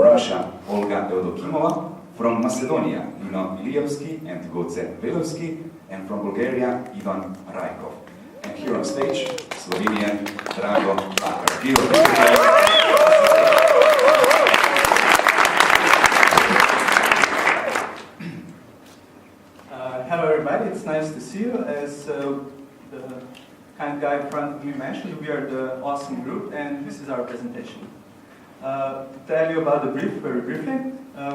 Russia, Olga Evdokimova. From Macedonia, Nino, Ilievski and Goce, Veleski. And from Bulgaria, Ivan Raykov. And here on stage, Slovenian Drago, Mlakar. Hello everybody, it's nice to see you. As the kind guy in front of me mentioned, we are the awesome group and this is our presentation. To tell you about the brief very briefly,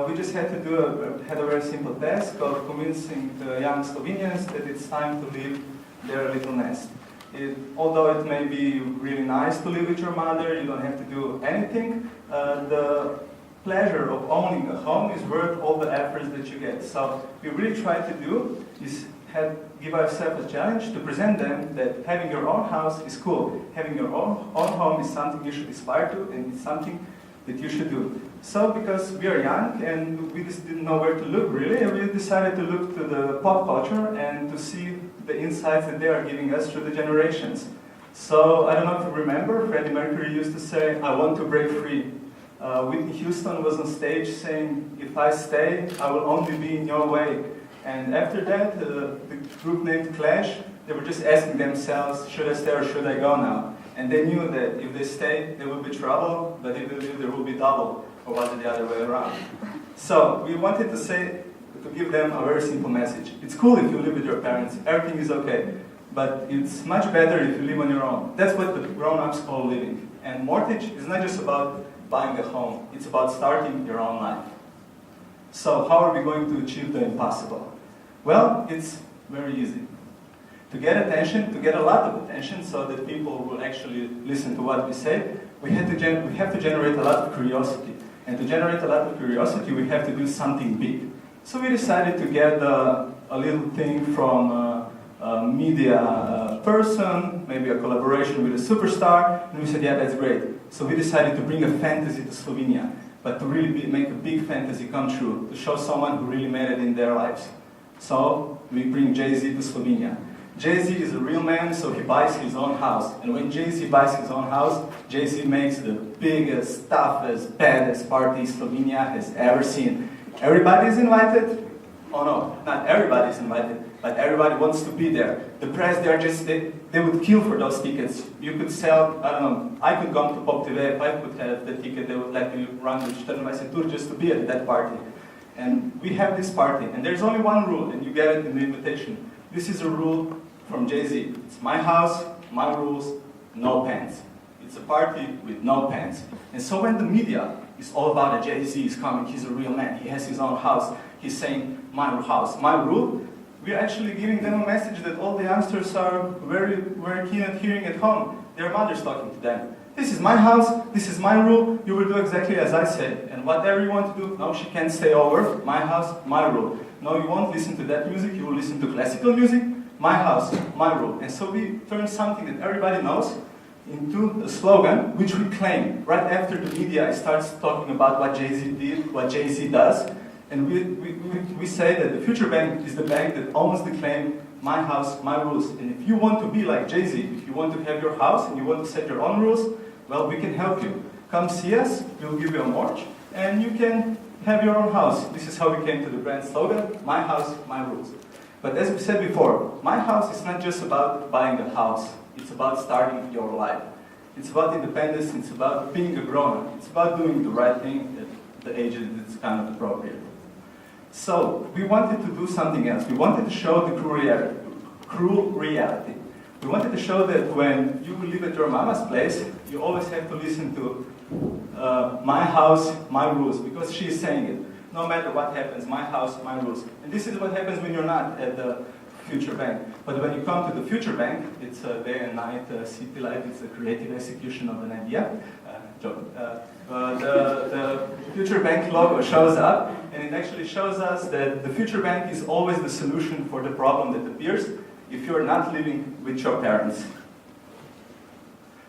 we just had a very simple task of convincing the young Slovenians that it's time to leave their little nest. Although it may be really nice to live with your mother, you don't have to do anything, the pleasure of owning a home is worth all the efforts that you get. So we really try to do is give ourselves a challenge to present them that having your own house is cool. Having your own home is something you should aspire to and it's something that you should do. So because we are young and we just didn't know where to look really, we decided to look to the pop culture and to see the insights that they are giving us through the generations. So I don't know if you remember, Freddie Mercury used to say, "I want to break free." Whitney Houston was on stage saying, "If I stay, I will only be in your way." And after that, the group named Clash, they were just asking themselves, should I stay or should I go now? And they knew that if they stay, there will be trouble, but if they leave, there will be double, or was it the other way around? So we wanted to give them a very simple message. It's cool if you live with your parents, everything is okay, but it's much better if you live on your own. That's what the grown-ups call living. And mortgage is not just about buying a home, it's about starting your own life. So how are we going to achieve the impossible? Well, it's very easy. To get attention, to get a lot of attention so that people will actually listen to what we say, we have to generate a lot of curiosity. And to generate a lot of curiosity, we have to do something big. So we decided to get a little thing from a media person, maybe a collaboration with a superstar, and we said, yeah, that's great. So we decided to bring a fantasy to Slovenia, but to really make a big fantasy come true, to show someone who really made it in their lives. So we bring Jay-Z to Slovenia. Jay-Z is a real man, so he buys his own house. And when Jay-Z buys his own house, Jay-Z makes the biggest, toughest, baddest party Slovenia has ever seen. Everybody is invited? Oh no, not everybody is invited, but everybody wants to be there. The press, they would kill for those tickets. You could sell, I don't know, I could come to Pop TV, if I could have the ticket, they would let me run the Šternvajset tour just to be at that party. And we have this party, and there's only one rule, and you get it in the invitation. This is a rule from Jay-Z. It's my house, my rules, no pants. It's a party with no pants. And so when the media is all about a Jay-Z is coming, he's a real man, he has his own house, he's saying, my house, my rule, we're actually giving them a message that all the youngsters are very, very keen at hearing at home. Their mother's talking to them. This is my house, this is my rule, you will do exactly as I say. And whatever you want to do, no, she can't stay over, my house, my rule. No, you won't listen to that music, you will listen to classical music, my house, my rule. And so we turn something that everybody knows into a slogan, which we claim right after the media starts talking about what Jay-Z did, what Jay-Z does. And we say that the future bank is the bank that owns the claim, my house, my rules. And if you want to be like Jay-Z, if you want to have your house and you want to set your own rules, well, we can help you. Come see us, we'll give you a mortgage, and you can have your own house. This is how we came to the brand slogan, my house, my rules. But as we said before, my house is not just about buying a house. It's about starting your life. It's about independence, it's about being a grown-up. It's about doing the right thing at the age that it's kind of appropriate. So, we wanted to do something else. We wanted to show the cruel reality. We wanted to show that when you live at your mama's place, you always have to listen to my house, my rules, because she's saying it. No matter what happens, my house, my rules. And this is what happens when you're not at the future bank. But when you come to the future bank, it's a day and night city life, it's a creative execution of an idea. The future bank logo shows up, and it actually shows us that the future bank is always the solution for the problem that appears if you're not living with your parents.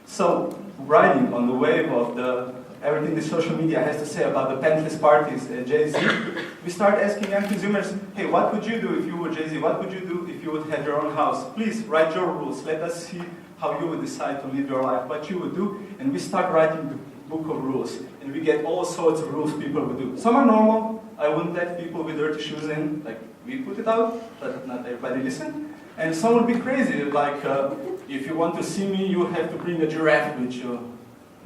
So, riding on the wave of everything the social media has to say about the pantless parties at Jay-Z, we start asking young consumers, hey, what would you do if you were Jay-Z? What would you do if you would have your own house? Please, write your rules. Let us see how you would decide to live your life, what you would do. And we start writing book of rules, and we get all sorts of rules people would do. Some are normal. I wouldn't let people with dirty shoes in, like we put it out, but not everybody listen. And some would be crazy, like if you want to see me, you have to bring a giraffe with you.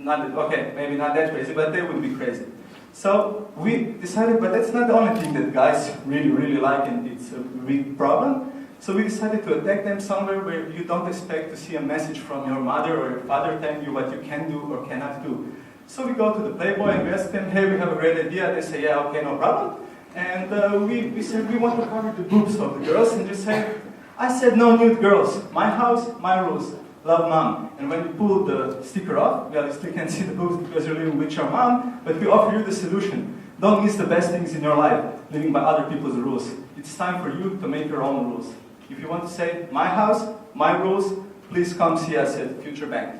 Okay, maybe not that crazy, but they would be crazy. So we decided, but that's not the only thing that guys really, really like, and it's a big problem. So we decided to attack them somewhere where you don't expect to see a message from your mother or your father telling you what you can do or cannot do. So we go to the Playboy and we ask them, hey, we have a great idea. They say, yeah, okay, no problem. And we said, we want to cover the boobs of the girls, and just say, I said no nude girls. My house, my rules. Love mom. And when you pull the sticker off, well, you still can't see the boobs because you're living with your mom, but we offer you the solution. Don't miss the best things in your life, living by other people's rules. It's time for you to make your own rules. If you want to say, my house, my rules, please come see us at Future Bank.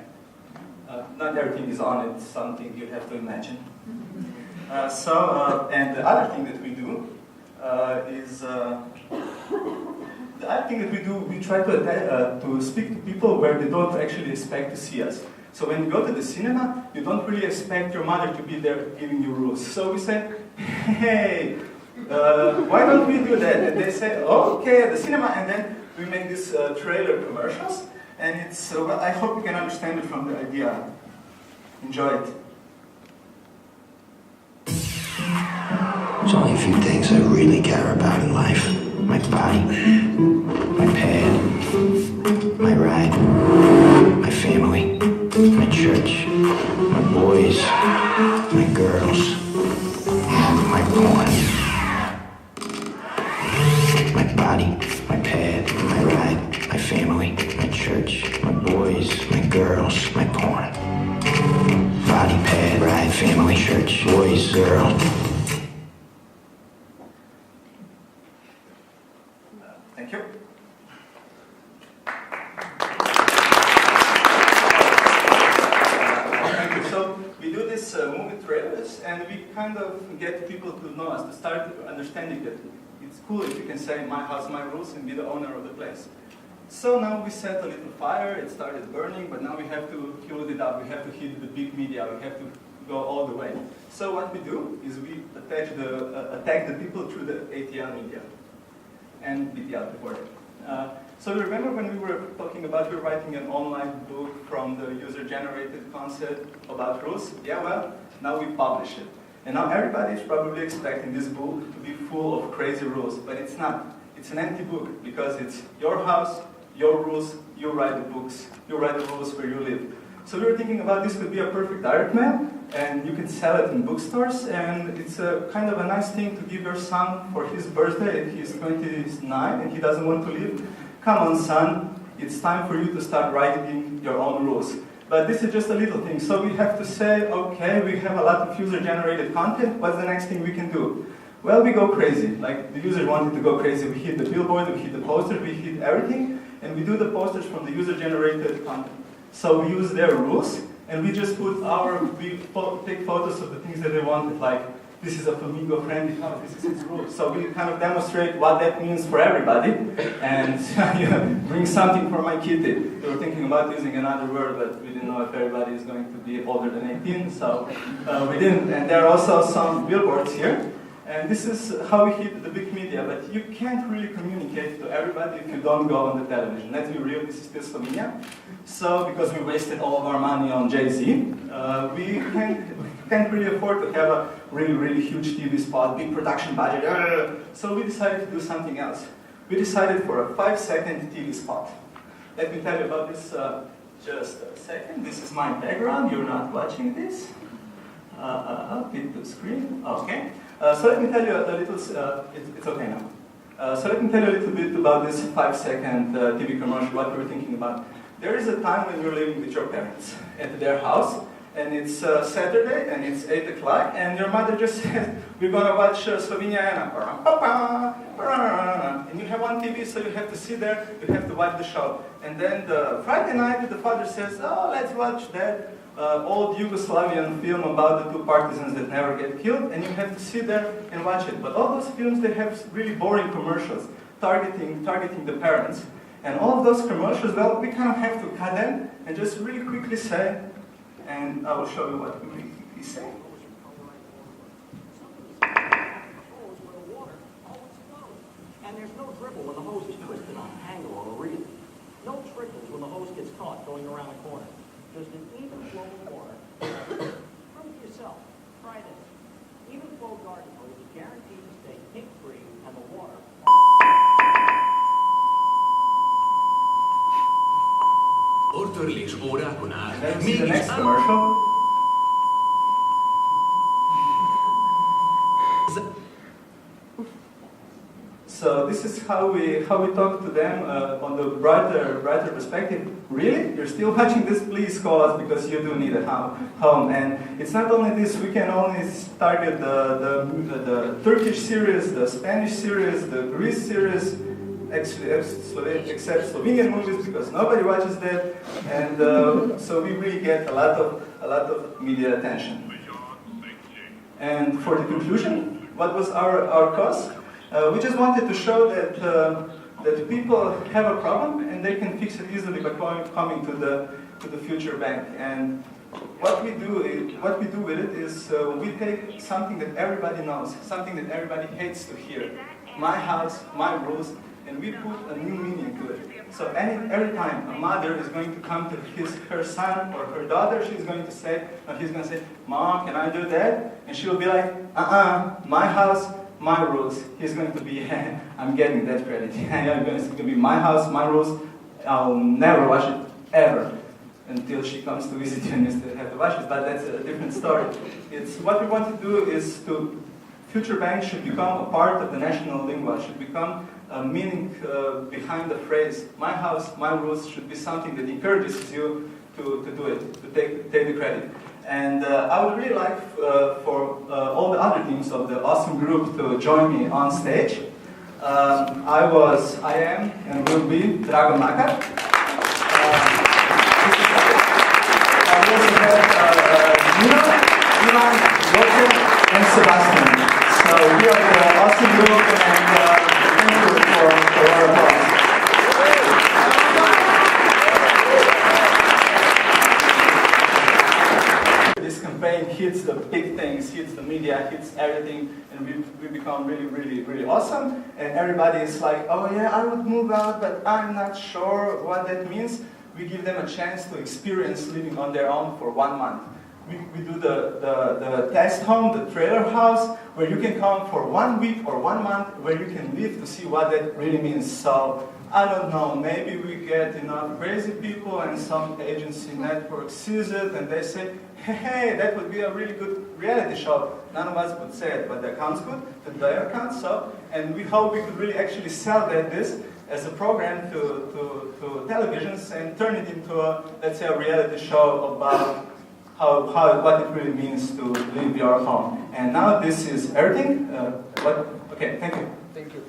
Not everything is on it, something you have to imagine. And the other thing that we do is, we try to speak to people where they don't actually expect to see us. So when you go to the cinema, you don't really expect your mother to be there giving you rules. So we say, hey, why don't we do that? And they say, oh, okay, at the cinema, and then we make these trailer commercials, and it's, well, I hope you can understand it from the idea. Enjoy it. There's only a few things I really care about in life. My body, my pad, my ride, my family, my church, my boys, my girls, my porn. My body, my pad, my ride, my family, my church, my boys, my girls, my porn. Body, pad, ride, family, church, boys, girl. Thank you. Thank you. So we do these movie trailers, and we kind of get people to know us, to start understanding that it's cool if you can say my house, my rules, and be the owner of the place. So now we set a little fire, it started burning, but now we have to kill it up, we have to hit the big media, we have to go all the way. So what we do is we attack the people through the ATL media and BTL before that. So you remember when we were talking about you writing an online book from the user-generated concept about rules? Yeah, well, now we publish it. And now everybody is probably expecting this book to be full of crazy rules, but it's not. It's an empty book because it's your house, your rules, you write the books, you write the rules where you live. So we were thinking about this could be a perfect direct mail, and you can sell it in bookstores, and it's a kind of a nice thing to give your son for his birthday. He's 29 and he doesn't want to leave. Come on, son, it's time for you to start writing your own rules. But this is just a little thing. So we have to say, okay, we have a lot of user-generated content. What's the next thing we can do? Well, we go crazy. Like the users wanted to go crazy. We hit the billboard, we hit the posters, we hit everything. And we do the posters from the user-generated content. So we use their rules, and we just put take photos of the things that they wanted. Like, this is a flamingo friendly house, this is its rules. So we kind of demonstrate what that means for everybody. And bring something for my kitty. We were thinking about using another word, but we didn't know if everybody is going to be older than 18, so we didn't. And there are also some billboards here. And this is how we hit the big media, but you can't really communicate to everybody if you don't go on the television. Let's be real, this is still Slovenia. So, because we wasted all of our money on Jay-Z, we can't really afford to have a really, really huge TV spot, big production budget. So we decided to do something else. We decided for a 5-second TV spot. Let me tell you about this just a second. This is my background, you're not watching this. Hit the screen, okay. So let me tell you a little, it's okay now. So let me tell you a little bit about this 5-second TV commercial, what we were thinking about. There is a time when you're living with your parents at their house, and it's Saturday, and it's 8 o'clock, and your mother just says, we're gonna watch Slovenia, and you have one TV, so you have to sit there, you have to watch the show. And then the Friday night, the father says, oh, let's watch that old Yugoslavian film about the two partisans that never get killed, and you have to sit there and watch it. But all those films, they have really boring commercials targeting the parents. And all of those commercials, well, we kind of have to cut them and just really quickly say, and I will show you what he's saying. And there's no dribble when the hose is twisted on an angle or a reel. No trickles when the hose gets caught going around a corner. Just an even flow of water. Prove it yourself. Try this. Even flow garden hose is guaranteed to stay kink-free and the water. And then see the next commercial. So this is how we talk to them on the brighter perspective. Really? You're still watching this? Please call us because you do need a home. And it's not only this. We can only target the Turkish series, the Spanish series, the Greece series, except Slovenian movies because nobody watches that. And so we really get a lot of media attention. And for the conclusion, what was our cause? We just wanted to show that people have a problem and they can fix it easily by coming to the future bank. And what we do with it is we take something that everybody knows, something that everybody hates to hear, my house, my rules, and we put a new meaning to it. So every time a mother is going to come to her son or her daughter, he's going to say, "Mom, can I do that?" And she will be like, my house, my rules. He's going to be, I'm getting that credit. It's going to be my house, my rules. I'll never wash it, ever. Until she comes to visit you and you still have to wash it. But that's a different story. It's what we want to do is future bank should become a part of the national lingua, should become a meaning behind the phrase. My house, my rules should be something that encourages you to do it, to take the credit. And I would really like for all the other teams of the awesome group to join me on stage. I am, and will be Drago Mlakar. I also have Nino, Goce, and Sebastian. So we are the awesome group, and thank you for our applause. This campaign hits the big things, hits the media, hits everything, and we become really, really, really awesome. And everybody is like, oh yeah, I would move out, but I'm not sure what that means. We give them a chance to experience living on their own for 1 month. We do the test home, the trailer house, where you can come for 1 week or 1 month, where you can live to see what that really means. So, I don't know, maybe we get enough crazy people and some agency network sees it and they say, hey, that would be a really good reality show. None of us would say it, but the accounts could, their accounts, so, and we hope we could really actually sell this as a program to televisions and turn it into let's say a reality show about what it really means to live your home. And now this is everything. Okay, thank you. Thank you.